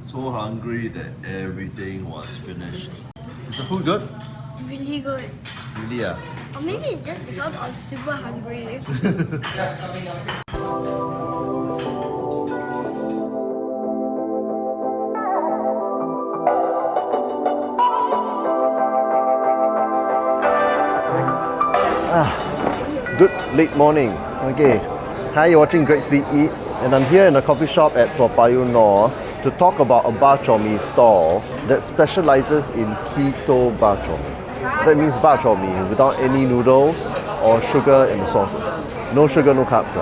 So hungry that everything was finished. Is the food good? Really good. Really, yeah. Or maybe it's just because I was super hungry. Good late morning. Okay. Hi, you're watching Great Speed Eats, and I'm here in a coffee shop at Payoh North to talk about a bak chor mee stall that specializes in keto bak chor mee. That means bak chor mee without any noodles or sugar in the sauces. No sugar, no carbs.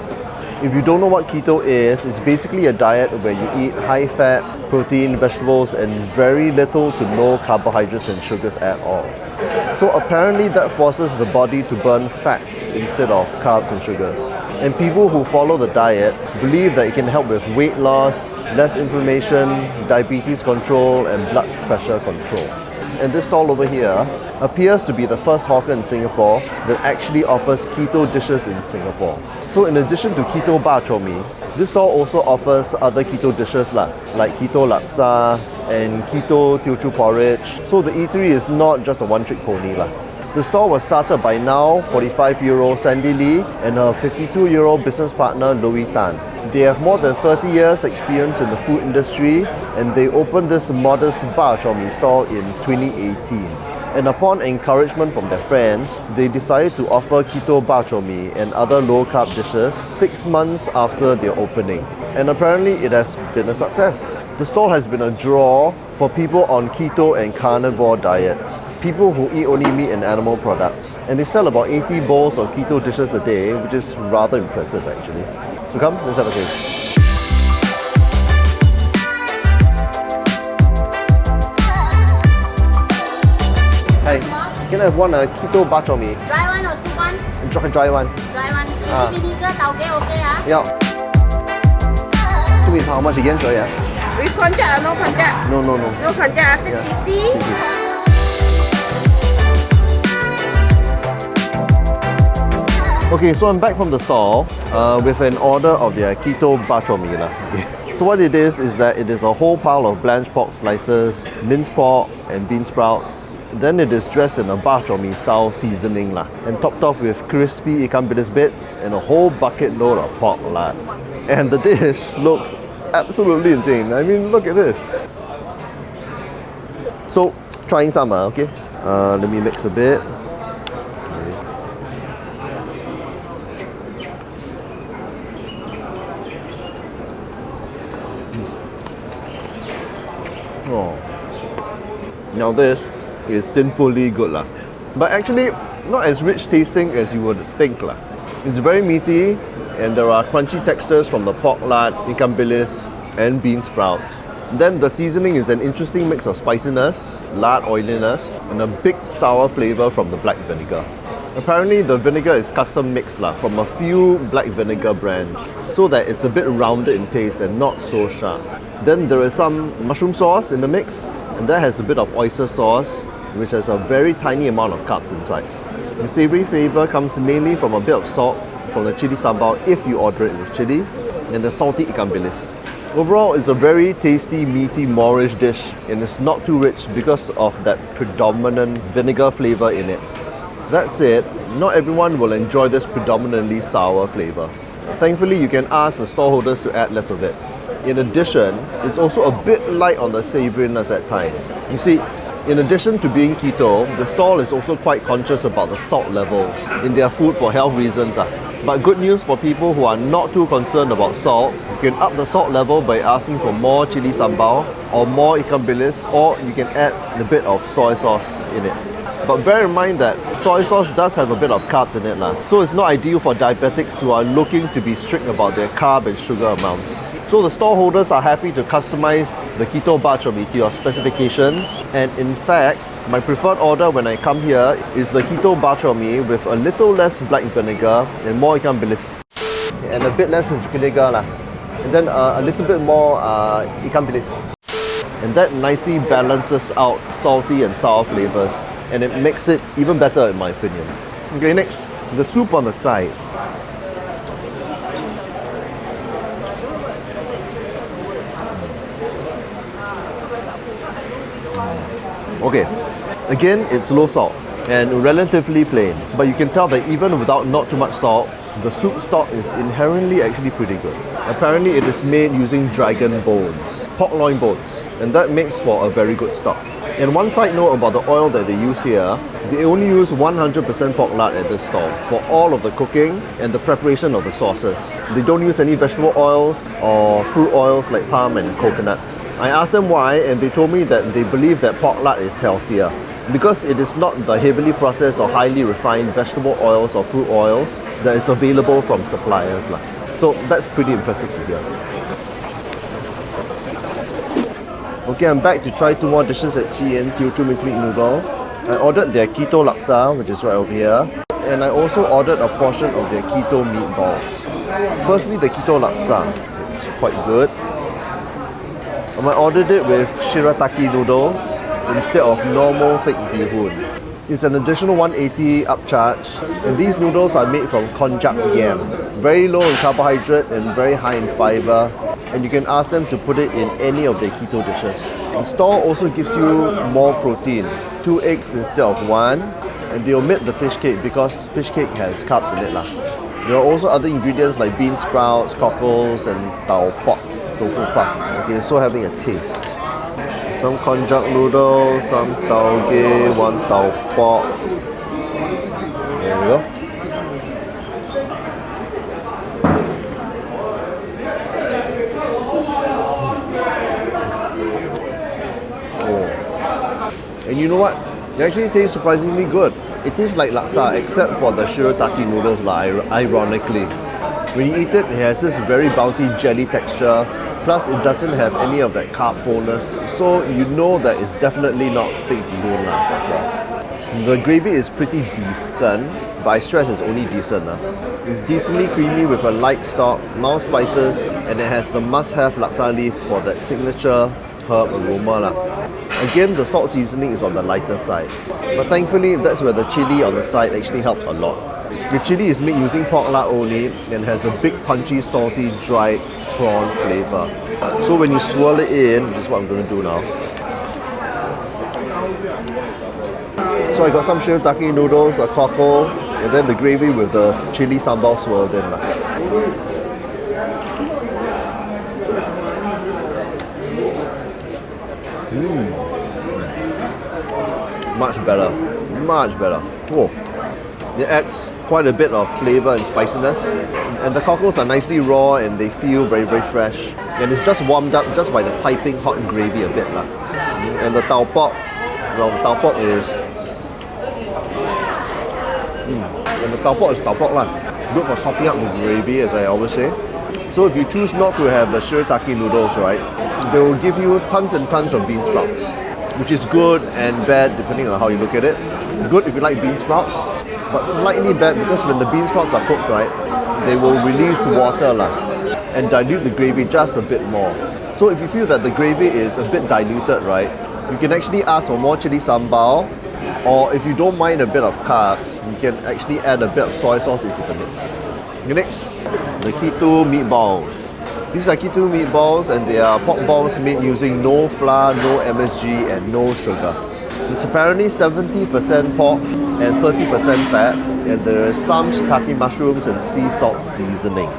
If you don't know what keto is, it's basically a diet where you eat high fat, protein, vegetables, and very little to no carbohydrates and sugars at all. So apparently that forces the body to burn fats instead of carbs and sugars. And people who follow the diet believe that it can help with weight loss, less inflammation, diabetes control, and blood pressure control. And this stall over here appears to be the first hawker in Singapore that actually offers keto dishes in Singapore. So in addition to keto bak chor mee, this stall also offers other keto dishes like keto laksa and keto Teochew porridge. So the eatery is not just a one-trick pony. The store was started by now 45-year-old Sandy Lee and her 52-year-old business partner Louis Tan. They have more than 30 years experience in the food industry, and they opened this modest bak chor mee stall in 2018. And upon encouragement from their friends, they decided to offer keto bak chor mee and other low-carb dishes 6 months after their opening. And apparently it has been a success. The stall has been a draw for people on keto and carnivore diets, people who eat only meat and animal products. And they sell about 80 bowls of keto dishes a day, which is rather impressive actually. So come, let's have a taste. Hi, can I have one keto bak chor mee? Dry one or soup one? Dry one. Dry one. Chili vinegar, tauge, okay, Yeah. How much again? Sorry, With konjac or no konjac? No. No konjac, 650. Okay, so I'm back from the stall with an order of their keto bak chor mee. So what it is that it is a whole pile of blanched pork slices, minced pork and bean sprouts. Then it is dressed in a bak chor mee style seasoning and topped off with crispy ikan bilis bits and a whole bucket load of pork lard. And the dish looks absolutely insane. I mean, look at this. So, trying some, okay? Let me mix a bit. Okay. Oh. Now this is sinfully good but actually not as rich tasting as you would think It's very meaty and there are crunchy textures from the pork lard, ikan bilis and bean sprouts. Then the seasoning is an interesting mix of spiciness, lard oiliness and a big sour flavor from the black vinegar. Apparently the vinegar is custom mixed from a few black vinegar brands so that it's a bit rounded in taste and not so sharp. Then there is some mushroom sauce in the mix, and that has a bit of oyster sauce which has a very tiny amount of carbs inside. The savoury flavour comes mainly from a bit of salt from the chili sambal if you order it with chili, and the salty ikan bilis. Overall, it's a very tasty, meaty, Moorish dish, and it's not too rich because of that predominant vinegar flavour in it. That said, not everyone will enjoy this predominantly sour flavour. Thankfully, you can ask the stallholders to add less of it. In addition, it's also a bit light on the savouriness at times. You see, in addition to being keto, the stall is also quite conscious about the salt levels in their food for health reasons. But good news for people who are not too concerned about salt, you can up the salt level by asking for more chili sambal or more ikan bilis, or you can add a bit of soy sauce in it. But bear in mind that soy sauce does have a bit of carbs in it, so it's not ideal for diabetics who are looking to be strict about their carb and sugar amounts. So the stallholders are happy to customize the keto bak chor mee to your specifications, and in fact, my preferred order when I come here is the keto bak chor mee with a little less black vinegar and more ikan bilis. And a bit less vinegar and then a little bit more ikan bilis. And that nicely balances out salty and sour flavors, and it makes it even better in my opinion. Okay, next, the soup on the side. Okay, again, it's low salt and relatively plain. But you can tell that even without not too much salt, the soup stock is inherently actually pretty good. Apparently it is made using dragon bones, pork loin bones, and that makes for a very good stock. And one side note about the oil that they use here, they only use 100% pork lard at this stall for all of the cooking and the preparation of the sauces. They don't use any vegetable oils or fruit oils like palm and coconut. I asked them why, and they told me that they believe that pork lard is healthier because it is not the heavily processed or highly refined vegetable oils or fruit oils that is available from suppliers. So that's pretty impressive to hear. Okay, I'm back to try two more dishes at QiYin, Teochew Noodle. I ordered their keto laksa, which is right over here, and I also ordered a portion of their keto meatballs. Firstly, the keto laksa. It's quite good. I ordered it with shirataki noodles instead of normal thick bee-hoon. It's an additional 180 upcharge, and these noodles are made from konjac yam. Very low in carbohydrate and very high in fiber, and you can ask them to put it in any of their keto dishes. The store also gives you more protein, 2 eggs instead of 1, and they omit the fish cake because fish cake has carbs in it. There are also other ingredients like bean sprouts, cockles, and tau pok, tofu puff. Okay, so having a taste. Some konjac noodles, some tauge, one tau pok. There we go. Oh. And you know what? It actually tastes surprisingly good. It tastes like laksa except for the shirataki noodles, ironically. When you eat it, it has this very bouncy jelly texture. Plus, it doesn't have any of that carb fullness, so you know that it's definitely not thick bee-hoon for sure. The gravy is pretty decent, but I stress it's only decent. It's decently creamy with a light stock, mild spices, and it has the must-have laksa leaf for that signature herb aroma. Again, the salt seasoning is on the lighter side, but thankfully that's where the chili on the side actually helps a lot. The chili is made using pork lard only and has a big punchy, salty, dried prawn flavor. So when you swirl it in, this is what I'm going to do now. So I got some shirataki noodles, a cockle, and then the gravy with the chili sambal swirled in. Much better, much better. Oh. It adds quite a bit of flavor and spiciness, and the cockles are nicely raw and they feel very, very fresh, and it's just warmed up just by the piping hot gravy a bit. And the tau pok, well, tau pok is and the tau pok is tau pok good for sopping up the gravy, as I always say. So if you choose not to have the shirataki noodles, right, they will give you tons and tons of bean sprouts, which is good and bad depending on how you look at it. Good if you like bean sprouts, but slightly bad because when the bean sprouts are cooked, right, they will release water and dilute the gravy just a bit more. So if you feel that the gravy is a bit diluted, right, you can actually ask for more chili sambal, or if you don't mind a bit of carbs, you can actually add a bit of soy sauce into the mix. Next, the keto meatballs. These are keto meatballs, and they are pork balls made using no flour, no MSG, and no sugar. It's apparently 70% pork and 30% fat, and there is some shiitake mushrooms and sea salt seasoning.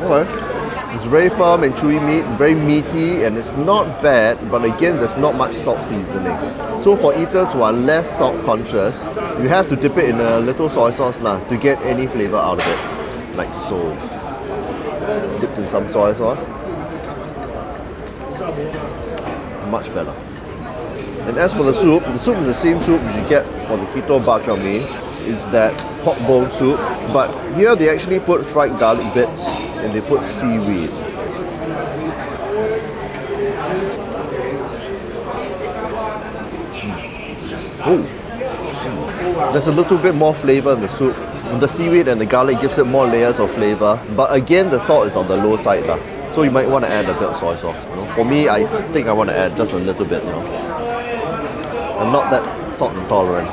Okay. It's very firm and chewy meat, very meaty, and it's not bad, but again, there's not much salt seasoning. So for eaters who are less salt conscious, you have to dip it in a little soy sauce to get any flavor out of it. Like so. Dipped in some soy sauce. Much better. And as for the soup is the same soup you get for the KETO BAK CHOR MEE. It's that pork bone soup, but here they actually put fried garlic bits and they put seaweed. Oh, there's a little bit more flavor in the soup. The seaweed and the garlic gives it more layers of flavor, but again the salt is on the low side so you might want to add a bit of soy sauce. For me, I think I want to add just a little bit. I'm not that salt intolerant.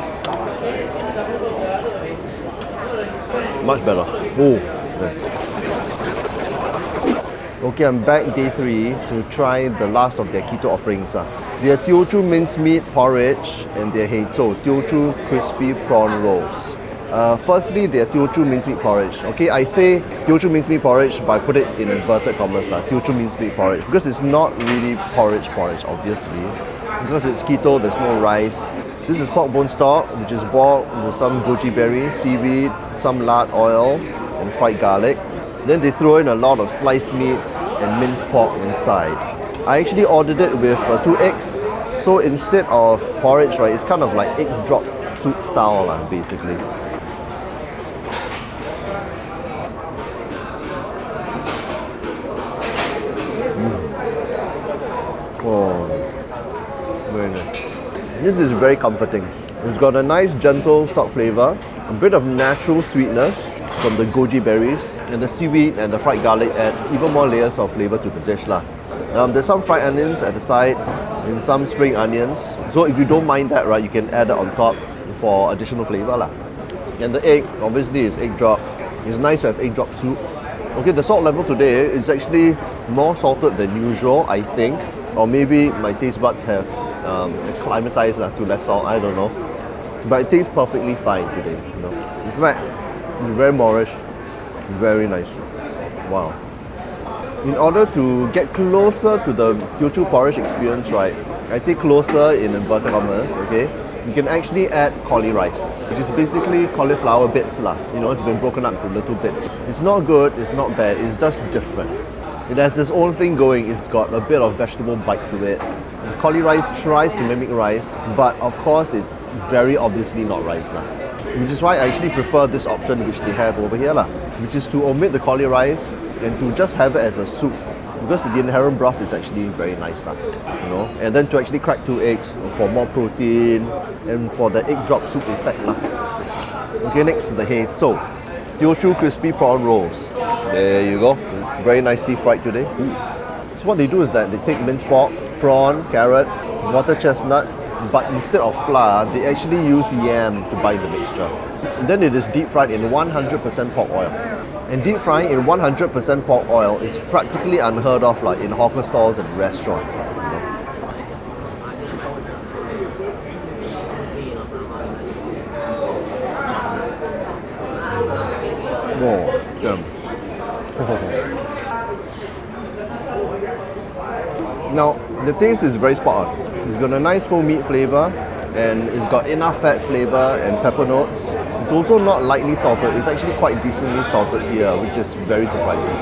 Much better. Oh. Okay, I'm back day 3 to try the last of their keto offerings. Their Teochew minced meat porridge and their KETO Teochew crispy prawn rolls. Firstly, their Teochew minced meat porridge. Okay, I say Teochew minced meat porridge, but I put it in inverted commas Teochew minced meat porridge, because it's not really porridge, obviously. Because it's keto, there's no rice. This is pork bone stock, which is boiled with some goji berries, seaweed, some lard oil, and fried garlic. Then they throw in a lot of sliced meat and minced pork inside. I actually ordered it with 2 eggs. So instead of porridge, right, it's kind of like egg drop soup style, basically. Oh, very nice. This is very comforting. It's got a nice gentle stock flavor, a bit of natural sweetness from the goji berries, and the seaweed and the fried garlic adds even more layers of flavor to the dish. There's some fried onions at the side and some spring onions. So if you don't mind that, right, you can add it on top for additional flavor. And the egg, obviously, is egg drop. It's nice to have egg drop soup. Okay, the salt level today is actually more salted than usual, I think. Or maybe my taste buds have acclimatized to less salt, I don't know. But it tastes perfectly fine today. In fact, it's very Moorish, very nice. Wow. In order to get closer to the Teochew porridge experience, right, I say closer in inverted commas, okay, you can actually add cauli rice, which is basically cauliflower bits. It's been broken up into little bits. It's not good, it's not bad, it's just different. It has its own thing going, it's got a bit of vegetable bite to it. The cauli rice tries to mimic rice, but of course it's very obviously not rice. Which is why I actually prefer this option which they have over here, which is to omit the cauli rice and to just have it as a soup, because the inherent broth is actually very nice, and then to actually crack 2 eggs for more protein and for the egg drop soup effect. Okay, next the KETO Teochew crispy prawn rolls. There you go, very nicely fried today. So what they do is that they take minced pork, prawn, carrot, water chestnut, but instead of flour, they actually use yam to bind the mixture. And then it is deep fried in 100% pork oil. And deep frying in 100% pork oil is practically unheard of in hawker stalls and restaurants. Oh, damn. Now, the taste is very spot on. It's got a nice full meat flavor, and it's got enough fat flavor and pepper notes. It's also not lightly salted, it's actually quite decently salted here, which is very surprising.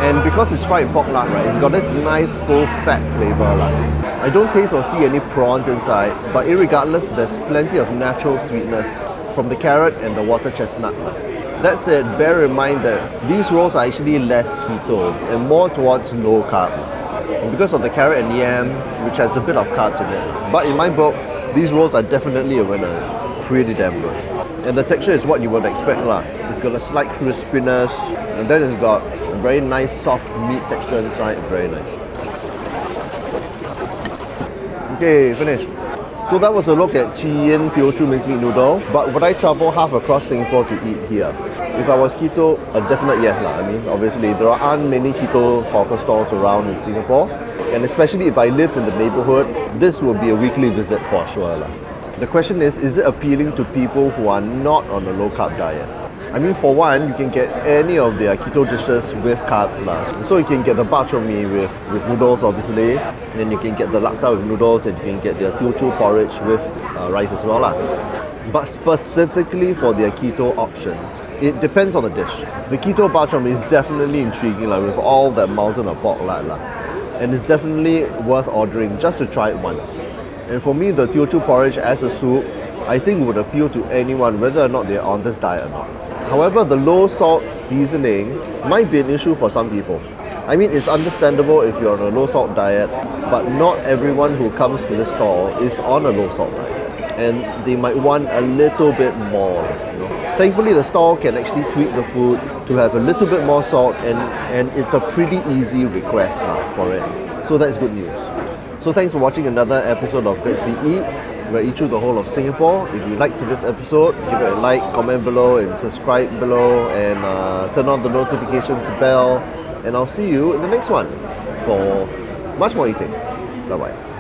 And because it's fried pork lard, right, it's got this nice full fat flavor. I don't taste or see any prawns inside, but irregardless, there's plenty of natural sweetness from the carrot and the water chestnut. That said, bear in mind that these rolls are actually less keto and more towards low carb, because of the carrot and yam, which has a bit of carbs in it. But in my book, these rolls are definitely a winner. Pretty damn good. And the texture is what you would expect. It's got a slight crispiness, and then it's got a very nice soft meat texture inside. Very nice. Okay, finished. So that was a look at QiYin Teochew minced meat noodle. But would I travel half across Singapore to eat here? If I was keto, a definite yes. Obviously, there aren't many keto hawker stalls around in Singapore. And especially if I lived in the neighborhood, this would be a weekly visit for sure. The question is it appealing to people who are not on a low-carb diet? For one, you can get any of their keto dishes with carbs. So you can get the bak chor mee with noodles, obviously. And then you can get the laksa with noodles, and you can get their Teochew porridge with rice as well. But specifically for their keto options, it depends on the dish. The keto bak chor mee is definitely intriguing with all that mountain of pork lard. And it's definitely worth ordering just to try it once. And for me, the Teochew porridge as a soup, I think would appeal to anyone whether or not they're on this diet or not. However, the low salt seasoning might be an issue for some people. It's understandable if you're on a low salt diet, but not everyone who comes to this stall is on a low salt diet. And they might want a little bit more. Thankfully, the stall can actually tweak the food to have a little bit more salt, and it's a pretty easy request for it. So that's good news. So thanks for watching another episode of Let's Be Eats. We're eat through the whole of Singapore. If you liked this episode, give it a like, comment below, and subscribe below, and turn on the notifications bell. And I'll see you in the next one for much more eating. Bye bye.